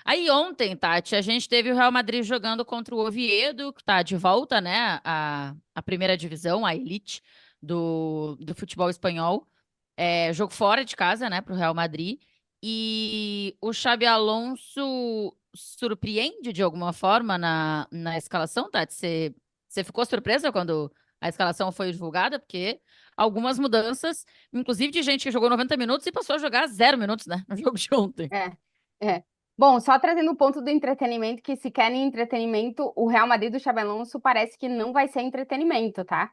Aí ontem, Tati, a gente teve o Real Madrid jogando contra o Oviedo, que tá de volta, né? A primeira divisão, a elite do futebol espanhol. Jogo fora de casa, né, pro Real Madrid. E o Xabi Alonso surpreende de alguma forma na escalação, Tati? Você ficou surpresa quando a escalação foi divulgada? Porque algumas mudanças, inclusive de gente que jogou 90 minutos e passou a jogar 0 minutos, né, no jogo de ontem. É, é. Bom, só trazendo o ponto do entretenimento, que se quer entretenimento, o Real Madrid do Xabi Alonso parece que não vai ser entretenimento, tá?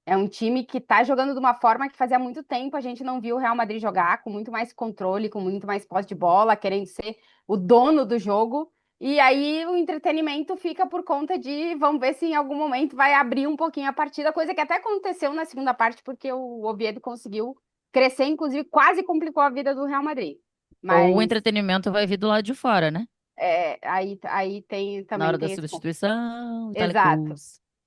É um time que tá jogando de uma forma que fazia muito tempo a gente não viu o Real Madrid jogar, com muito mais controle, com muito mais posse de bola, querendo ser o dono do jogo. E aí o entretenimento fica por conta de, vamos ver se em algum momento vai abrir um pouquinho a partida, coisa que até aconteceu na segunda parte, porque o Oviedo conseguiu crescer, inclusive quase complicou a vida do Real Madrid. Ou o Mas entretenimento vai vir do lado de fora, né? aí Na também hora da tem esse ponto. substituição e tal Exato. coisa.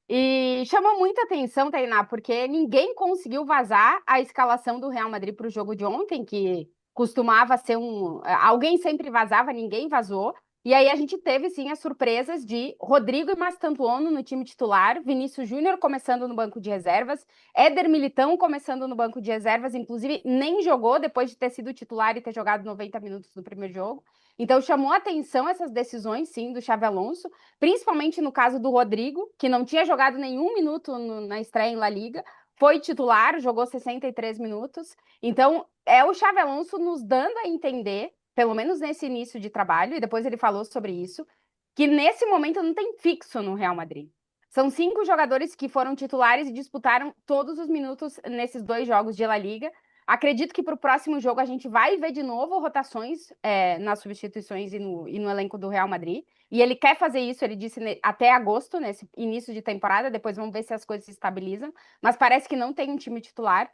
E chamou muita atenção, Tainá, porque ninguém conseguiu vazar a escalação do Real Madrid para o jogo de ontem, que costumava ser um. Alguém sempre vazava, ninguém vazou. E aí a gente teve, sim, as surpresas de Rodrigo e Mastantuono no time titular, Vinícius Júnior começando no banco de reservas, Éder Militão começando no banco de reservas, inclusive nem jogou depois de ter sido titular e ter jogado 90 minutos no primeiro jogo. Então chamou atenção essas decisões, sim, do Xabi Alonso, principalmente no caso do Rodrigo, que não tinha jogado nenhum minuto na estreia em La Liga, foi titular, jogou 63 minutos. Então, é o Xabi Alonso nos dando a entender, pelo menos nesse início de trabalho, e depois ele falou sobre isso, que nesse momento não tem fixo no Real Madrid. São 5 jogadores que foram titulares e disputaram todos os minutos nesses 2 jogos de La Liga. Acredito que para o próximo jogo a gente vai ver de novo rotações nas substituições e no elenco do Real Madrid. E ele quer fazer isso, ele disse até agosto, nesse início de temporada, depois vamos ver se as coisas se estabilizam, mas parece que não tem um time titular.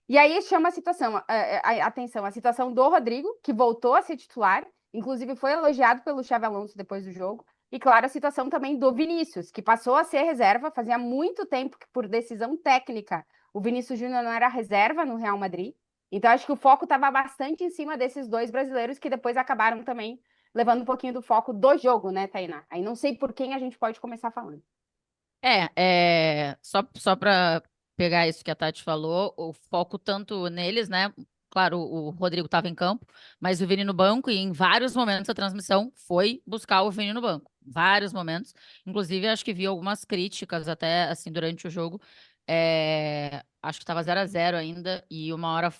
E aí chama a situação, atenção, a situação do Rodrigo, que voltou a ser titular, inclusive foi elogiado pelo Xabi Alonso depois do jogo, e claro, a situação também do Vinícius, que passou a ser reserva, fazia muito tempo que por decisão técnica o Vinícius Júnior não era reserva no Real Madrid, então acho que o foco estava bastante em cima desses dois brasileiros que depois acabaram também levando um pouquinho do foco do jogo, né, Tainá? Aí não sei por quem a gente pode começar falando. Só para pegar isso que a Tati falou, o foco tanto neles, né? Claro, o Rodrigo estava em campo, mas o Vini no banco, e em vários momentos a transmissão foi buscar o Vini no banco. Vários momentos. Inclusive, acho que vi algumas críticas até assim durante o jogo. Acho que estava 0-0 ainda, e uma hora.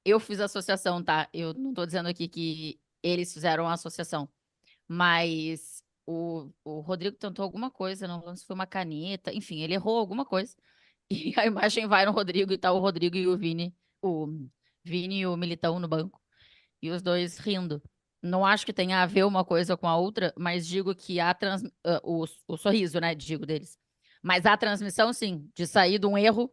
Eu fiz a associação, tá? Eu não tô dizendo aqui que eles fizeram a associação. Mas o Rodrigo tentou alguma coisa, não lembro se foi uma caneta, enfim, ele errou alguma coisa. E a imagem vai no Rodrigo e tá o Rodrigo e o Vini e o Militão no banco, e os dois rindo. Não acho que tenha a ver uma coisa com a outra, mas digo que o sorriso, né, digo deles. Mas a transmissão, sim, de sair de um erro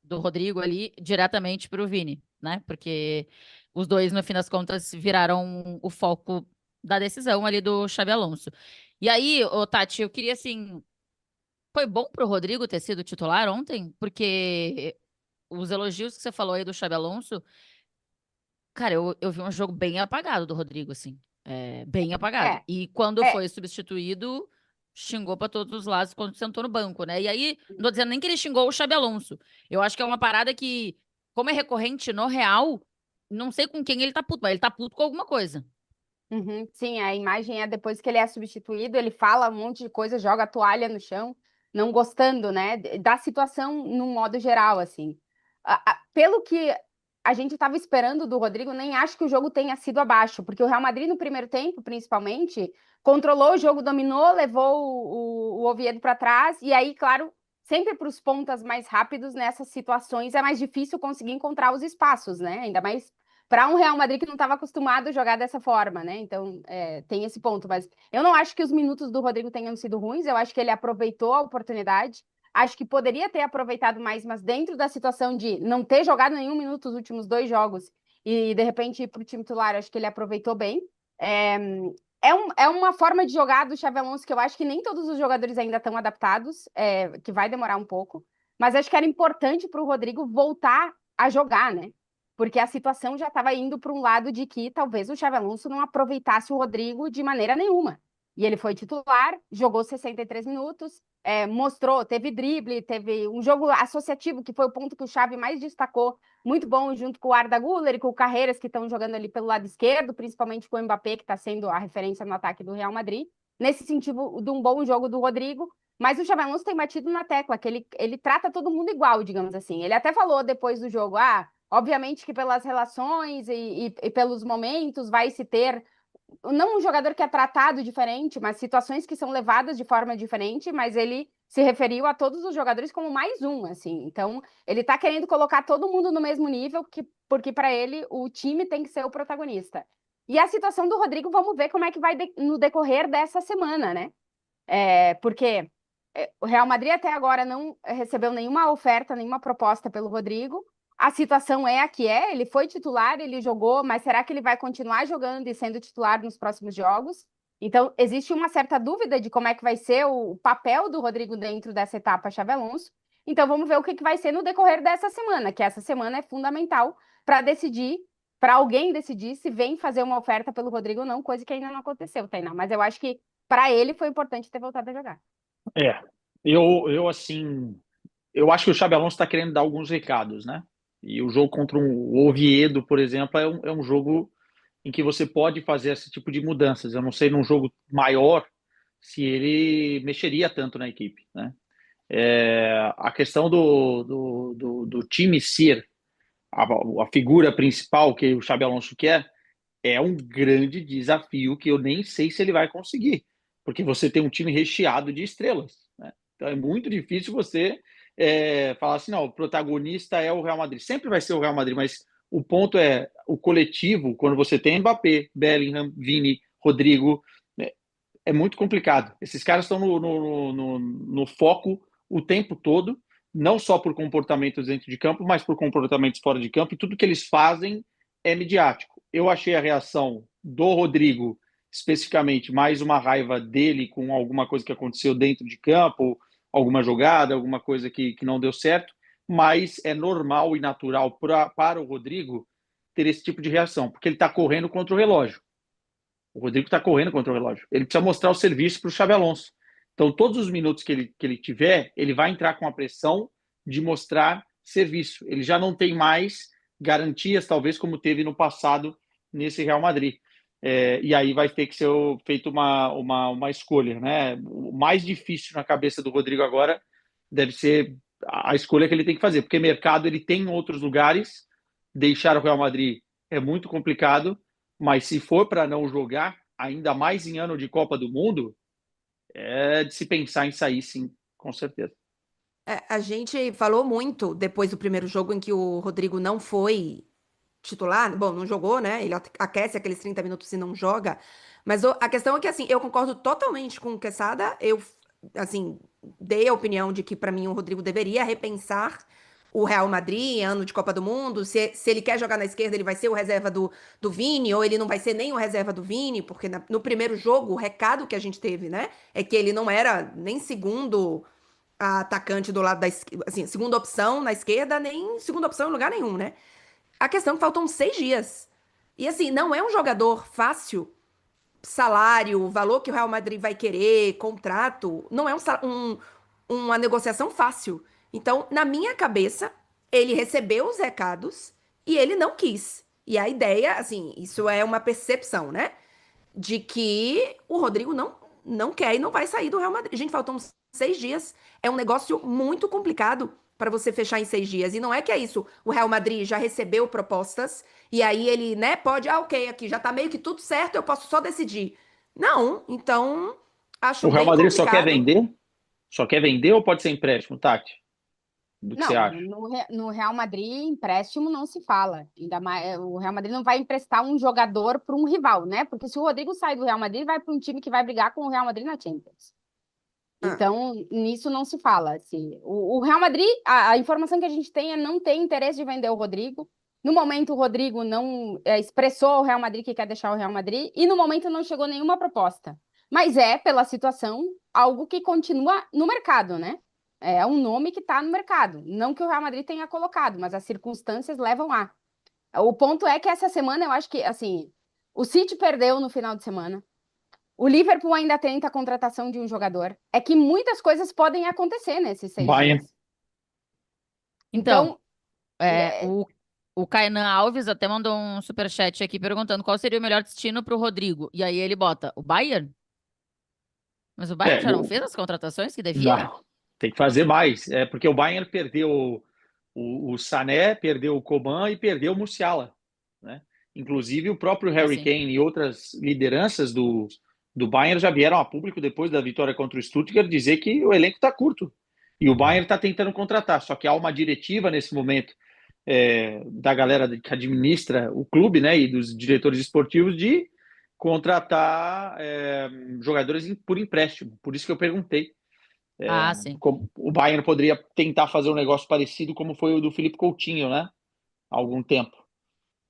do Rodrigo ali diretamente para o Vini, né? Porque os dois, no fim das contas, viraram o foco da decisão ali do Xabi Alonso. E aí, ô, Tati, eu queria assim, foi bom pro Rodrigo ter sido titular ontem? Porque os elogios que você falou aí do Xabi Alonso, cara, eu vi um jogo bem apagado do Rodrigo, assim. Bem apagado. É, E quando é. foi substituído, xingou pra todos os lados quando sentou no banco, né? E aí, não tô dizendo nem que ele xingou o Xabi Alonso. Eu acho que é uma parada que, como é recorrente no Real, não sei com quem ele tá puto, mas ele tá puto com alguma coisa. Uhum, sim, a imagem é depois que ele é substituído, ele fala um monte de coisa, joga a toalha no chão, não gostando, né, da situação num modo geral, assim. Pelo que a gente estava esperando do Rodrigo, nem acho que o jogo tenha sido abaixo, porque o Real Madrid no primeiro tempo, principalmente, controlou o jogo, dominou, levou o Oviedo para trás, e aí, claro, sempre para os pontas mais rápidos nessas situações é mais difícil conseguir encontrar os espaços, né? Ainda mais para um Real Madrid que não estava acostumado a jogar dessa forma, né? Então, tem esse ponto. Mas eu não acho que os minutos do Rodrigo tenham sido ruins, eu acho que ele aproveitou a oportunidade. Acho que poderia ter aproveitado mais, mas dentro da situação de não ter jogado nenhum minuto os últimos 2 jogos e de repente ir para o time titular, acho que ele aproveitou bem. É, é uma forma de jogar do Xabi Alonso que eu acho que nem todos os jogadores ainda estão adaptados, que vai demorar um pouco. Mas acho que era importante para o Rodrigo voltar a jogar, né? porque a situação já estava indo para um lado de que talvez o Xabi Alonso não aproveitasse o Rodrigo de maneira nenhuma. E ele foi titular, jogou 63 minutos, mostrou, teve drible, teve um jogo associativo, que foi o ponto que o Xavi mais destacou, muito bom, junto com o Arda Güler e com o Carreiras, que estão jogando ali pelo lado esquerdo, principalmente com o Mbappé, que está sendo a referência no ataque do Real Madrid. Nesse sentido, de um bom jogo do Rodrigo, mas o Xabi Alonso tem batido na tecla, que ele trata todo mundo igual, digamos assim. Ele até falou depois do jogo, obviamente que pelas relações e pelos momentos vai se ter não um jogador que é tratado diferente, mas situações que são levadas de forma diferente, mas ele se referiu a todos os jogadores como mais um, assim. Então, ele tá querendo colocar todo mundo no mesmo nível, porque para ele o time tem que ser o protagonista. E a situação do Rodrigo, vamos ver como é que vai no decorrer dessa semana, né? Porque o Real Madrid até agora não recebeu nenhuma oferta, nenhuma proposta pelo Rodrigo. A situação é a que é, ele foi titular, ele jogou, mas será que ele vai continuar jogando e sendo titular nos próximos jogos? Então, existe uma certa dúvida de como é que vai ser o papel do Rodrigo dentro dessa etapa Xabi Alonso. Então, vamos ver o que vai ser no decorrer dessa semana, que essa semana é fundamental para decidir, para alguém decidir se vem fazer uma oferta pelo Rodrigo ou não, coisa que ainda não aconteceu, Tainá. Mas eu acho que para ele foi importante ter voltado a jogar. É, eu assim, eu acho que o Xabi Alonso está querendo dar alguns recados, né? E o jogo contra o Oviedo, por exemplo, é um jogo em que você pode fazer esse tipo de mudanças. Eu não sei, num jogo maior, se ele mexeria tanto na equipe, né? A questão do time ser a figura principal que o Xabi Alonso quer é um grande desafio que eu nem sei se ele vai conseguir, porque você tem um time recheado de estrelas, né? Então é muito difícil você falar assim, não, o protagonista é o Real Madrid. Sempre vai ser o Real Madrid, mas o ponto é o coletivo, quando você tem Mbappé, Bellingham, Vini, Rodrigo, é muito complicado. Esses caras estão no foco o tempo todo, não só por comportamentos dentro de campo, mas por comportamentos fora de campo, e tudo que eles fazem é midiático. Eu achei a reação do Rodrigo, especificamente, mais uma raiva dele com alguma coisa que aconteceu dentro de campo, alguma jogada, alguma coisa que não deu certo, mas é normal e natural para o Rodrigo ter esse tipo de reação, porque ele está correndo contra o relógio. O Rodrigo está correndo contra o relógio. Ele precisa mostrar o serviço para o Xabi Alonso. Então, todos os minutos que ele tiver, ele vai entrar com a pressão de mostrar serviço. Ele já não tem mais garantias, talvez, como teve no passado nesse Real Madrid. E aí vai ter que ser feita uma escolha, né? O mais difícil na cabeça do Rodrigo agora deve ser a escolha que ele tem que fazer, porque mercado ele tem em outros lugares. Deixar o Real Madrid é muito complicado, mas se for para não jogar, ainda mais em ano de Copa do Mundo, é de se pensar em sair, sim, com certeza. A gente falou muito depois do primeiro jogo em que o Rodrigo não foi titular. Bom, não jogou, né? Ele aquece aqueles 30 minutos e não joga. Mas a questão é que, assim, eu concordo totalmente com o Quesada. Eu, assim, dei a opinião de que, para mim, o Rodrigo deveria repensar o Real Madrid, ano de Copa do Mundo. Se ele quer jogar na esquerda, ele vai ser o reserva do Vini, ou ele não vai ser nem o reserva do Vini, porque no primeiro jogo, o recado que a gente teve, né, é que ele não era nem segundo atacante do lado da esquerda, assim, segunda opção na esquerda, nem segunda opção em lugar nenhum, né? A questão é que faltam 6 dias. E assim, não é um jogador fácil. Salário, o valor que o Real Madrid vai querer, contrato, não é uma negociação fácil. Então, na minha cabeça, ele recebeu os recados e ele não quis. E a ideia, assim, isso é uma percepção, né? De que o Rodrigo não quer e não vai sair do Real Madrid. Gente, faltam 6 dias. É um negócio muito complicado para você fechar em 6 dias. E não é que é isso. O Real Madrid já recebeu propostas e aí ele, né, pode, ok, aqui já tá meio que tudo certo, eu posso só decidir. Não, então acho O Real bem Madrid só quer complicado. vender? Só quer vender ou pode ser empréstimo, Tati? Do que você Não, acha? no Real Madrid, empréstimo não se fala. Ainda mais, o Real Madrid não vai emprestar um jogador para um rival, né? Porque se o Rodrigo sai do Real Madrid, ele vai para um time que vai brigar com o Real Madrid na Champions. Ah, Então, nisso não se fala. Assim. O Real Madrid, a informação que a gente tem é não ter interesse de vender o Rodrigo. No momento, o Rodrigo não expressou ao Real Madrid que quer deixar o Real Madrid, e no momento não chegou nenhuma proposta. Mas pela situação, algo que continua no mercado, né? É um nome que está no mercado. Não que o Real Madrid tenha colocado, mas as circunstâncias levam a. O ponto é que essa semana eu acho que, assim, o City perdeu no final de semana. O Liverpool ainda tenta a contratação de um jogador. É que muitas coisas podem acontecer nesses 6 Bayern. dias. Então, É, o Kainan Alves até mandou um superchat aqui perguntando qual seria o melhor destino para o Rodrigo. E aí ele bota o Bayern? Mas o Bayern já não fez as contratações que devia? Não, tem que fazer mais. É porque o Bayern perdeu o Sané, perdeu o Coman e perdeu o Musiala, né? Inclusive o próprio Harry Assim. Kane e outras lideranças do Bayern já vieram a público depois da vitória contra o Stuttgart dizer que o elenco está curto e o Bayern está tentando contratar. Só que há uma diretiva nesse momento da galera que administra o clube, né, e dos diretores esportivos de contratar jogadores por empréstimo. Por isso que eu perguntei. Ah, sim. O Bayern poderia tentar fazer um negócio parecido como foi o do Felipe Coutinho, né? Há algum tempo.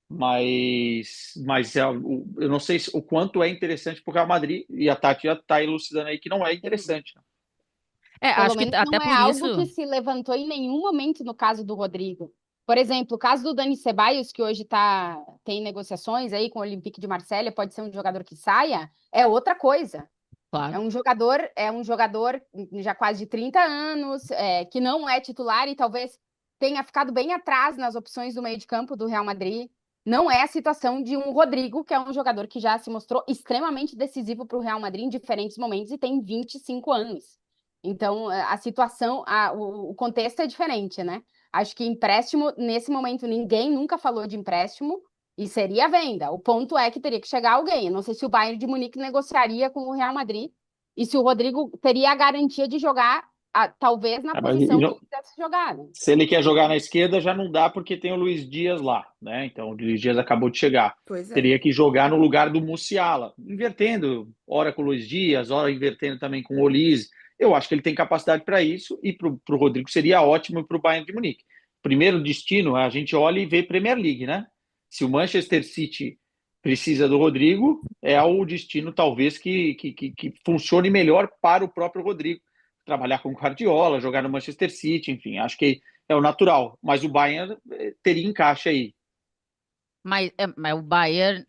Mas eu não sei o quanto é interessante para o Real Madrid, e a Tati já está elucidando aí que não é interessante. pelo Acho que menos até não é por algo que isso. se levantou em nenhum momento no caso do Rodrigo. Por exemplo, o caso do Dani Ceballos, que hoje tem negociações aí com o Olympique de Marselha, pode ser um jogador que saia, é outra coisa. Claro. É um jogador já quase de 30 anos, que não é titular e talvez tenha ficado bem atrás nas opções do meio de campo do Real Madrid. Não é a situação de um Rodrigo, que é um jogador que já se mostrou extremamente decisivo para o Real Madrid em diferentes momentos e tem 25 anos. Então, a situação, o contexto é diferente, né? Acho que empréstimo, nesse momento, ninguém nunca falou de empréstimo e seria venda. O ponto é que teria que chegar alguém. Eu não sei se o Bayern de Munique negociaria com o Real Madrid e se o Rodrigo teria a garantia de jogar, talvez, na Mas posição que ele quisesse jogar. Né? se ele quer jogar na esquerda, já não dá porque tem o Luiz Dias lá, né? Então o Luiz Dias acabou de chegar. Pois é. Teria que jogar no lugar do Musiala, invertendo, ora com o Luiz Dias, ora invertendo também com o Olise. Eu acho que ele tem capacidade para isso e para o Rodrigo seria ótimo para o Bayern de Munique. Primeiro destino, a gente olha e vê Premier League, né? Se o Manchester City precisa do Rodrigo, é o destino talvez que funcione melhor para o próprio Rodrigo. Trabalhar com o Guardiola, jogar no Manchester City, enfim, acho que é o natural. Mas o Bayern teria encaixe aí. Mas o Bayern,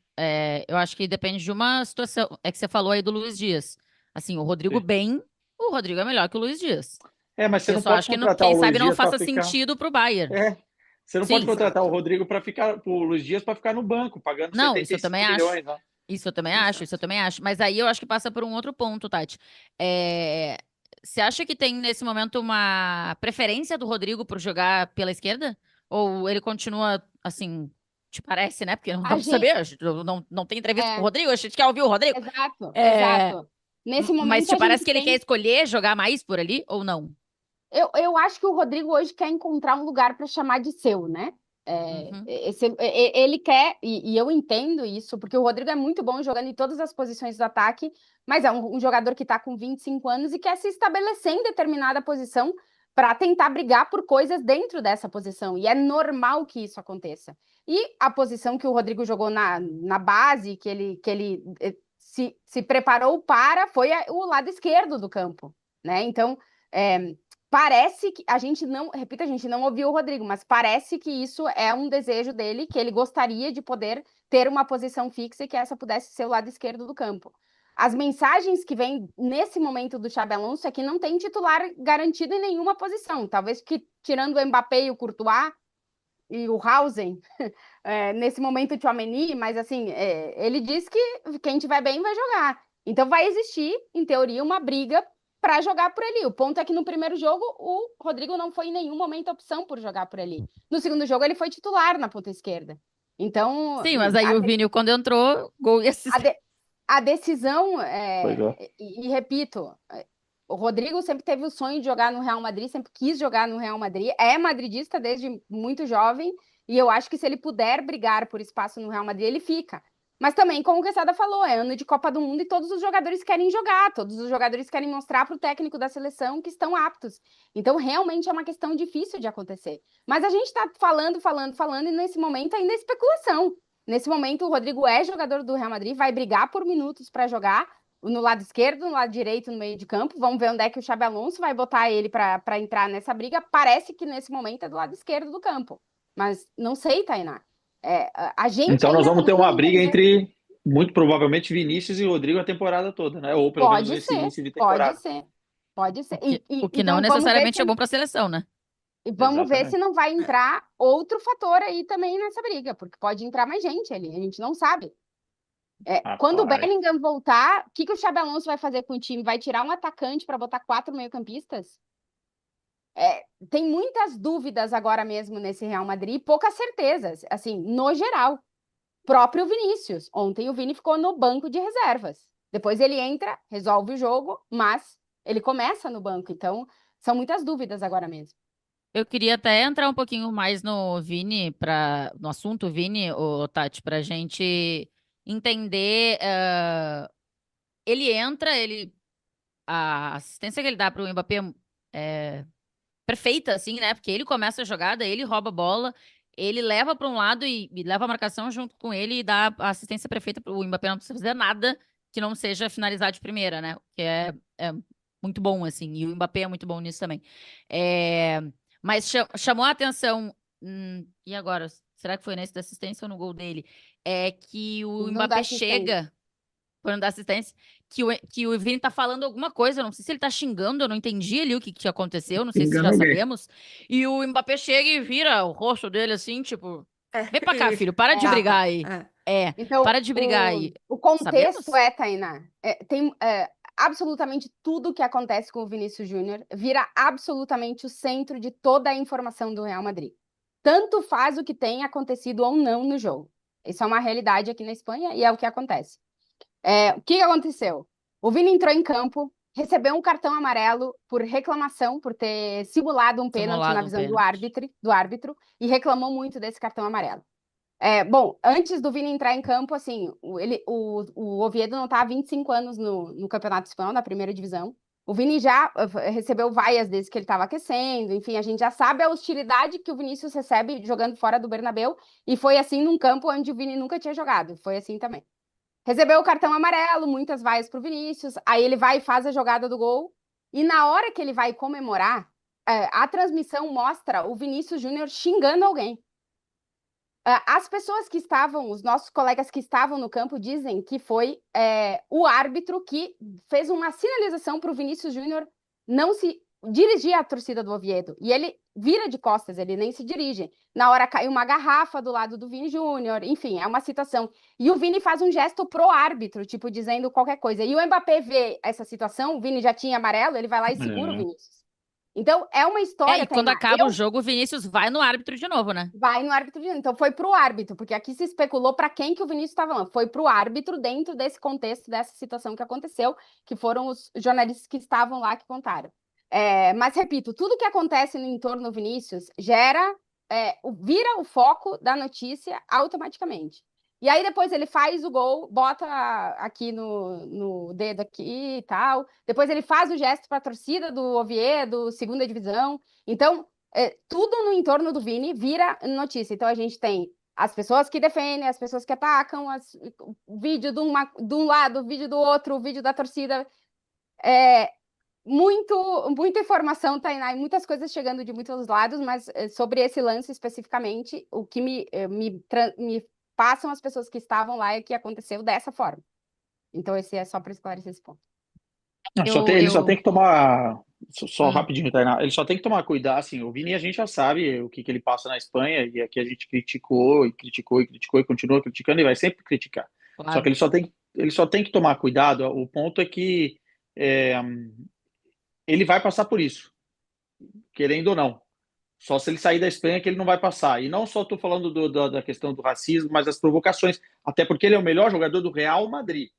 eu acho que depende de uma situação. É que você falou aí do Luiz Dias. Assim, o Rodrigo bem, o Rodrigo é melhor que o Luiz Dias. Mas você Eu não só pode acho que, contratar quem o sabe, Luiz não Dias para faça ficar. sentido pro Bayern. Você não pode Sim. contratar o Exato. Rodrigo para ficar, o Luiz Dias para ficar no banco, pagando Não, isso eu 75 também acho. milhões. Né? Isso eu também acho, isso eu Exato. também acho. Mas aí eu acho que passa por um outro ponto, Tati. É, Você acha que tem, nesse momento, uma preferência do Rodrigo por jogar pela esquerda? Ou ele continua, assim, te parece, né? Porque não dá A pra gente, saber. Não tem entrevista com o é, Rodrigo, a gente quer ouvir o Rodrigo. exato, É, exato. Nesse Mas momento, te a gente parece que ele quer tem. escolher jogar mais por ali ou não? Eu acho que o Rodrigo hoje quer encontrar um lugar para chamar de seu, né? Uhum. Ele quer, e eu entendo isso, porque o Rodrigo é muito bom jogando em todas as posições do ataque, mas é um jogador que está com 25 anos e quer se estabelecer em determinada posição para tentar brigar por coisas dentro dessa posição, e é normal que isso aconteça. E a posição que o Rodrigo jogou na base, que ele se preparou para, foi o lado esquerdo do campo, né? Então, é, parece que a gente não, repito, a gente não ouviu o Rodrigo, mas parece que isso é um desejo dele, que ele gostaria de poder ter uma posição fixa e que essa pudesse ser o lado esquerdo do campo. As mensagens que vêm nesse momento do Xabi Alonso é que não tem titular garantido em nenhuma posição. Talvez que, tirando o Mbappé e o Courtois e o Hausen, nesse momento o Tchouaméni, mas assim, ele diz que quem tiver bem vai jogar. Então vai existir, em teoria, uma briga para jogar por ali. O ponto é que no primeiro jogo o Rodrigo não foi em nenhum momento opção por jogar por ali. No segundo jogo ele foi titular na ponta esquerda. Então, Sim, mas aí o Vini, quando entrou, gol e a, assistência. de, a decisão, Pois é. e repito, o Rodrigo sempre teve o sonho de jogar no Real Madrid, sempre quis jogar no Real Madrid, é madridista desde muito jovem, e eu acho que se ele puder brigar por espaço no Real Madrid, ele fica. Mas também, como o Quesada falou, é ano de Copa do Mundo e todos os jogadores querem jogar, todos os jogadores querem mostrar para o técnico da seleção que estão aptos. Então, realmente é uma questão difícil de acontecer. Mas a gente está falando, e nesse momento ainda é especulação. Nesse momento, o Rodrigo é jogador do Real Madrid, vai brigar por minutos para jogar, no lado esquerdo, no lado direito, no meio de campo. Vamos ver onde é que o Xabi Alonso vai botar ele para entrar nessa briga. Parece que nesse momento é do lado esquerdo do campo. Mas não sei, Tainá. A gente Então nós ainda vamos ter uma precisa briga entender. entre, muito provavelmente, Vinícius e Rodrigo a temporada toda, né? Ou pelo menos Pode esse ser, início de pode temporada. ser, pode ser. O que não Então vamos ver necessariamente é se bom para a seleção, né? vamos ver se Exatamente. não vai entrar outro fator aí também nessa briga, porque pode entrar mais gente ali, a gente não sabe. Quando o Rapaz. Bellingham voltar, o que que o Xabi Alonso vai fazer com o time? Vai tirar um atacante para botar 4 meio-campistas? Tem muitas dúvidas agora mesmo nesse Real Madrid e poucas certezas, assim, no geral. Próprio Vinícius. Ontem o Vini ficou no banco de reservas. Depois ele entra, resolve o jogo, mas ele começa no banco. Então, são muitas dúvidas agora mesmo. Eu queria até entrar um pouquinho mais no Vini, no assunto Vini, Tati, para a gente entender. Ele entra, a assistência que ele dá para o Mbappé é perfeita, assim, né? Porque ele começa a jogada, ele rouba a bola, ele leva para um lado e leva a marcação junto com ele e dá a assistência perfeita para o Mbappé não precisa fazer nada que não seja finalizar de primeira, né? Que é muito bom, assim, e o Mbappé é muito bom nisso também. É, mas chamou a atenção, e agora? Será que foi nesse da assistência ou no gol dele? É que o Não dá Mbappé assistência. chega quando dá assistência, que o Vini tá falando alguma coisa, eu não sei se ele tá xingando, eu não entendi ali o que aconteceu, não sei se Engana já alguém. sabemos. E o Mbappé chega e vira o rosto dele assim, tipo, É, vem pra cá, isso. filho, para de brigar Tapa. aí. É. Para Então, de brigar aí. o contexto Sabemos? Tainá, tem absolutamente tudo que acontece com o Vinícius Júnior vira absolutamente o centro de toda a informação do Real Madrid. Tanto faz o que tem acontecido ou não no jogo. Isso é uma realidade aqui na Espanha e é o que acontece. O que aconteceu? O Vini entrou em campo, recebeu um cartão amarelo por reclamação, por ter simulado um pênalti na Simulado um visão pênalti. do árbitro, e reclamou muito desse cartão amarelo. Bom, antes do Vini entrar em campo, assim, o Oviedo não está há 25 anos no Campeonato Espanhol, na primeira divisão. O Vini já recebeu vaias desde que ele estava aquecendo, enfim, a gente já sabe a hostilidade que o Vinícius recebe jogando fora do Bernabéu, e foi assim num campo onde o Vini nunca tinha jogado, foi assim também. Recebeu o cartão amarelo, muitas vaias pro Vinícius, aí ele vai e faz a jogada do gol, e na hora que ele vai comemorar, a transmissão mostra o Vinícius Júnior xingando alguém. As pessoas que estavam, os nossos colegas que estavam no campo, dizem que foi o árbitro que fez uma sinalização para o Vinícius Júnior não se dirigir à torcida do Oviedo. E ele vira de costas, ele nem se dirige. Na hora cai uma garrafa do lado do Vini Júnior, enfim, é uma situação. E o Vini faz um gesto pro árbitro, tipo, dizendo qualquer coisa. E o Mbappé vê essa situação, o Vini já tinha amarelo, ele vai lá e segura o É. Vinícius. Então, é uma história, E quando Tainá. acaba o jogo, o Vinícius vai no árbitro de novo, né? Vai no árbitro de... Então foi pro árbitro, porque aqui se especulou para quem que o Vinícius estava falando. Foi pro árbitro dentro desse contexto, dessa situação que aconteceu, que foram os jornalistas que estavam lá que contaram. Mas, repito, tudo que acontece no entorno do Vinícius vira o foco da notícia automaticamente. E aí depois ele faz o gol, bota aqui no dedo aqui e tal. Depois ele faz o gesto para a torcida do Oviedo, segunda divisão. Então, tudo no entorno do Vini vira notícia. Então a gente tem as pessoas que defendem, as pessoas que atacam, o vídeo de um lado, o vídeo do outro, o vídeo da torcida. Muita informação, Tainá, e muitas coisas chegando de muitos lados, mas sobre esse lance especificamente, o que me passam as pessoas que estavam lá é que aconteceu dessa forma. Então, esse é só para esclarecer esse ponto. Ele só tem que tomar. Só Hum, rapidinho, Tainá. Ele só tem que tomar cuidado. Assim, o Vini a gente já sabe o que ele passa na Espanha, e aqui a gente criticou e criticou e criticou e continua criticando e vai sempre criticar. Só que claro. ele só tem que tomar cuidado. O ponto é que é, ele vai passar por isso, querendo ou não. Só se ele sair da Espanha que ele não vai passar. E não só estou falando da questão do racismo, mas das provocações. Até porque ele é o melhor jogador do Real Madrid,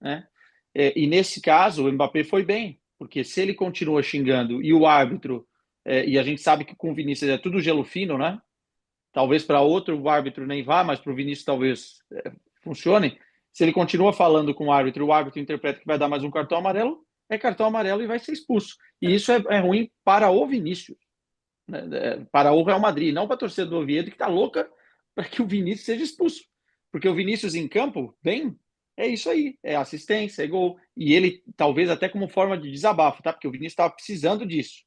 né? E nesse caso, o Mbappé foi bem, porque se ele continua xingando e o árbitro, e a gente sabe que com o Vinícius é tudo gelo fino, né? Talvez para outro o árbitro nem vá, mas para o Vinícius talvez funcione. Se ele continua falando com o árbitro interpreta que vai dar mais um cartão amarelo, é cartão amarelo e vai ser expulso. E isso é ruim para o Vinícius, né? Para o Real Madrid, não para a torcida do Oviedo, que está louca para que o Vinícius seja expulso. Porque o Vinícius em campo, bem, é isso aí, é assistência, é gol. E ele, talvez até como forma de desabafo, tá? Porque o Vinícius estava precisando disso.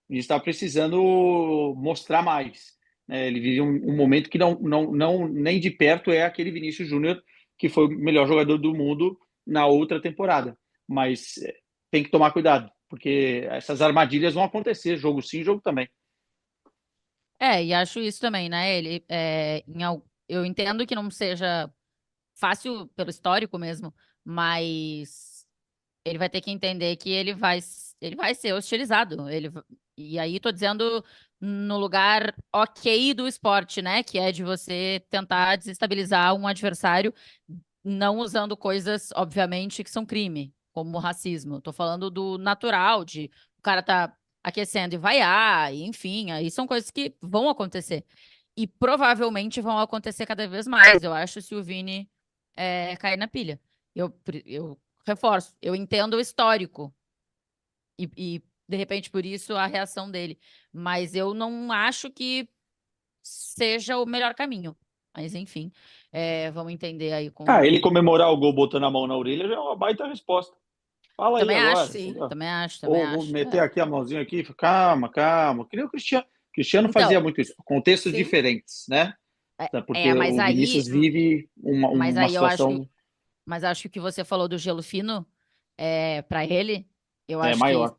O Vinícius estava precisando mostrar mais. Ele vive um momento que não nem de perto é aquele Vinícius Júnior que foi o melhor jogador do mundo na outra temporada. Mas tem que tomar cuidado, porque essas armadilhas vão acontecer, jogo sim, jogo também. E acho isso também, né? Eu entendo que não seja fácil pelo histórico mesmo, mas ele vai ter que entender que ele vai ser hostilizado. E aí tô dizendo no lugar ok do esporte, né? Que é de você tentar desestabilizar um adversário, não usando coisas, obviamente, que são crime, como o racismo. Tô falando do natural, de o cara tá aquecendo e vaiar, e enfim, aí são coisas que vão acontecer. E provavelmente vão acontecer cada vez mais, eu acho, se o Vini cair na pilha. Eu reforço, eu entendo o histórico de repente, por isso a reação dele. Mas eu não acho que seja o melhor caminho. Mas, enfim, vamos entender aí com. Ele comemorar o gol botando a mão na orelha já é uma baita resposta. Fala aí Também acho, agora, Sim. entendeu? também acho, também Ou vou acho. meter aqui a mãozinha aqui, calma, calma. Que nem o Cristiano. Cristiano fazia Então, muito isso, contextos Sim. diferentes, né? Porque mas o aí, Vinícius vive mas uma aí eu acho, situação mas acho que o que você falou do gelo fino, para ele, eu acho que maior.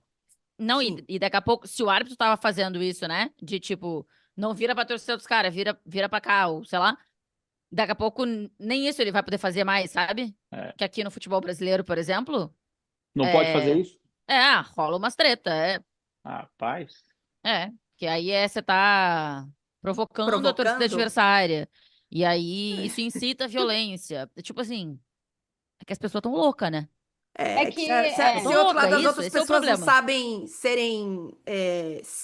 não, Sim. e daqui a pouco, se o árbitro tava fazendo isso, né? De tipo, não vira pra torcer dos caras, vira pra cá, ou sei lá. Daqui a pouco, nem isso ele vai poder fazer mais, sabe? É. Que aqui no futebol brasileiro, por exemplo, Não pode fazer é, isso? rola umas treta, Rapaz. que aí você tá provocando a torcida Provocando? adversária. E aí isso incita a violência. Tipo assim, é que as pessoas tão loucas, né? É É que que Tão se outro louca, lado as isso, outras esse é o pessoas não problema. sabem serem,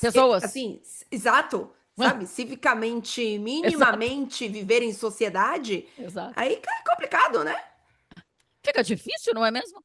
Pessoas. assim, exato, sabe? Civicamente, Exato, minimamente viver em sociedade, exato. aí é complicado, né? Fica difícil, não é mesmo?